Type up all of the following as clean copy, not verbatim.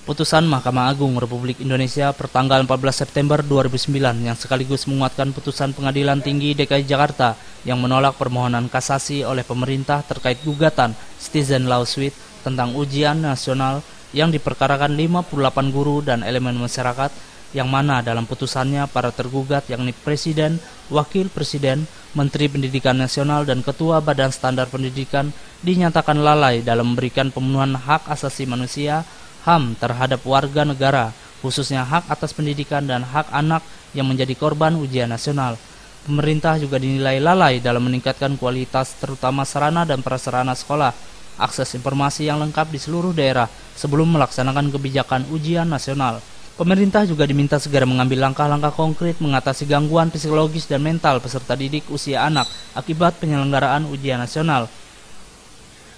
Putusan Mahkamah Agung Republik Indonesia pertanggal 14 September 2009 yang sekaligus menguatkan putusan Pengadilan Tinggi DKI Jakarta yang menolak permohonan kasasi oleh pemerintah terkait gugatan Citizen Lawsuit tentang ujian nasional yang diperkarakan 58 guru dan elemen masyarakat, yang mana dalam putusannya para tergugat yakni Presiden, Wakil Presiden, Menteri Pendidikan Nasional dan Ketua Badan Standar Pendidikan dinyatakan lalai dalam memberikan pemenuhan hak asasi manusia HAM terhadap warga negara, khususnya hak atas pendidikan dan hak anak yang menjadi korban ujian nasional. Pemerintah juga dinilai lalai dalam meningkatkan kualitas terutama sarana dan prasarana sekolah, akses informasi yang lengkap di seluruh daerah sebelum melaksanakan kebijakan ujian nasional. Pemerintah juga diminta segera mengambil langkah-langkah konkret mengatasi gangguan psikologis dan mental peserta didik usia anak akibat penyelenggaraan ujian nasional.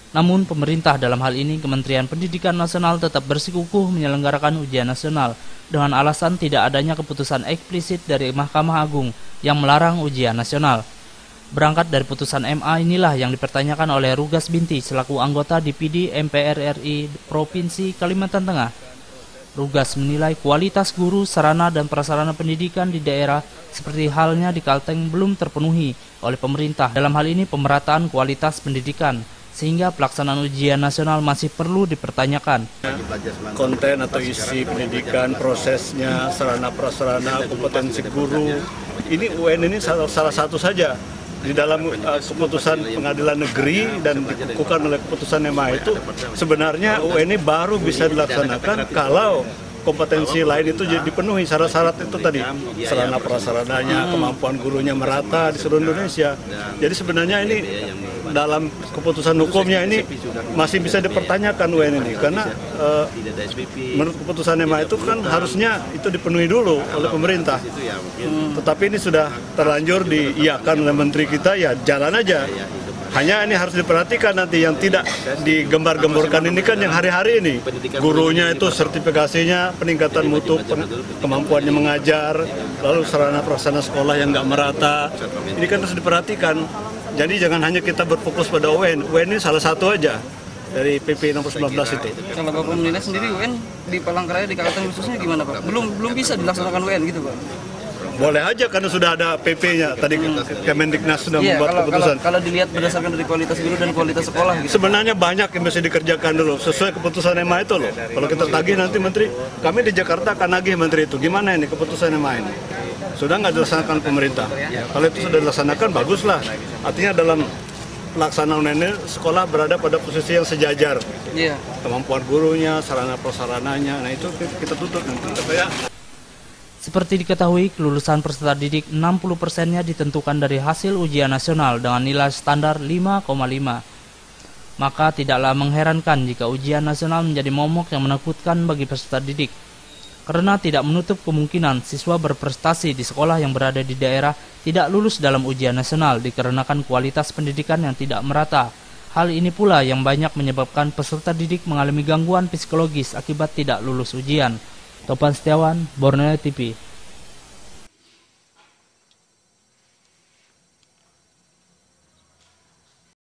Namun pemerintah dalam hal ini Kementerian Pendidikan Nasional tetap bersikukuh menyelenggarakan ujian nasional dengan alasan tidak adanya keputusan eksplisit dari Mahkamah Agung yang melarang ujian nasional. Berangkat dari putusan MA inilah yang dipertanyakan oleh Rugas Binti selaku anggota DPD MPR RI Provinsi Kalimantan Tengah. Rugas menilai kualitas guru, sarana dan prasarana pendidikan di daerah seperti halnya di Kalteng belum terpenuhi oleh pemerintah. Dalam hal ini pemerataan kualitas pendidikan, sehingga pelaksanaan ujian nasional masih perlu dipertanyakan. Konten atau isi pendidikan, prosesnya, sarana prasarana, kompetensi guru, ini UN ini salah satu saja. Di dalam keputusan pengadilan negeri dan dikukuhkan oleh keputusan MA itu, sebenarnya UN ini baru bisa dilaksanakan kalau kompetensi lain itu dipenuhi, syarat-syarat itu tadi, sarana prasarananya, kemampuan gurunya merata di seluruh Indonesia. Jadi sebenarnya ini dalam keputusan hukumnya ini masih bisa dipertanyakan UN ini, karena menurut keputusan MA itu kan harusnya itu dipenuhi dulu oleh pemerintah. Tetapi ini sudah terlanjur diiyakan oleh menteri kita, ya jalan aja. Hanya ini harus diperhatikan nanti yang tidak digembar-gemborkan ini kan yang hari-hari ini. Gurunya itu sertifikasinya, peningkatan mutu, kemampuannya mengajar, lalu sarana prasarana sekolah yang nggak merata. Ini kan harus diperhatikan. Jadi jangan hanya kita berfokus pada UN. UN ini salah satu aja dari PP nomor 19 itu. Kalau Bapak menilai sendiri UN di Palangkaraya, di Kalteng khususnya gimana Pak? Belum bisa dilaksanakan UN gitu Pak? Boleh aja karena sudah ada PP-nya. Tadi Kemendiknas sudah membuat keputusan. Kalau dilihat berdasarkan dari kualitas guru dan kualitas sekolah gitu. Sebenarnya banyak yang bisa dikerjakan dulu sesuai keputusan MA itu loh. Kalau kita tagih nanti menteri, kami di Jakarta akan nagih menteri itu. Gimana ini keputusan MA ini? Sudah nggak dilaksanakan pemerintah. Kalau itu sudah dilaksanakan, baguslah. Artinya dalam pelaksanaan ini sekolah berada pada posisi yang sejajar. Kemampuan gurunya, sarana prasarananya, nah itu kita tutup nanti. Seperti diketahui, kelulusan peserta didik 60%-nya ditentukan dari hasil ujian nasional dengan nilai standar 5,5. Maka tidaklah mengherankan jika ujian nasional menjadi momok yang menakutkan bagi peserta didik. Karena tidak menutup kemungkinan siswa berprestasi di sekolah yang berada di daerah tidak lulus dalam ujian nasional dikarenakan kualitas pendidikan yang tidak merata. Hal ini pula yang banyak menyebabkan peserta didik mengalami gangguan psikologis akibat tidak lulus ujian. Topan Setiawan, Borneo TV.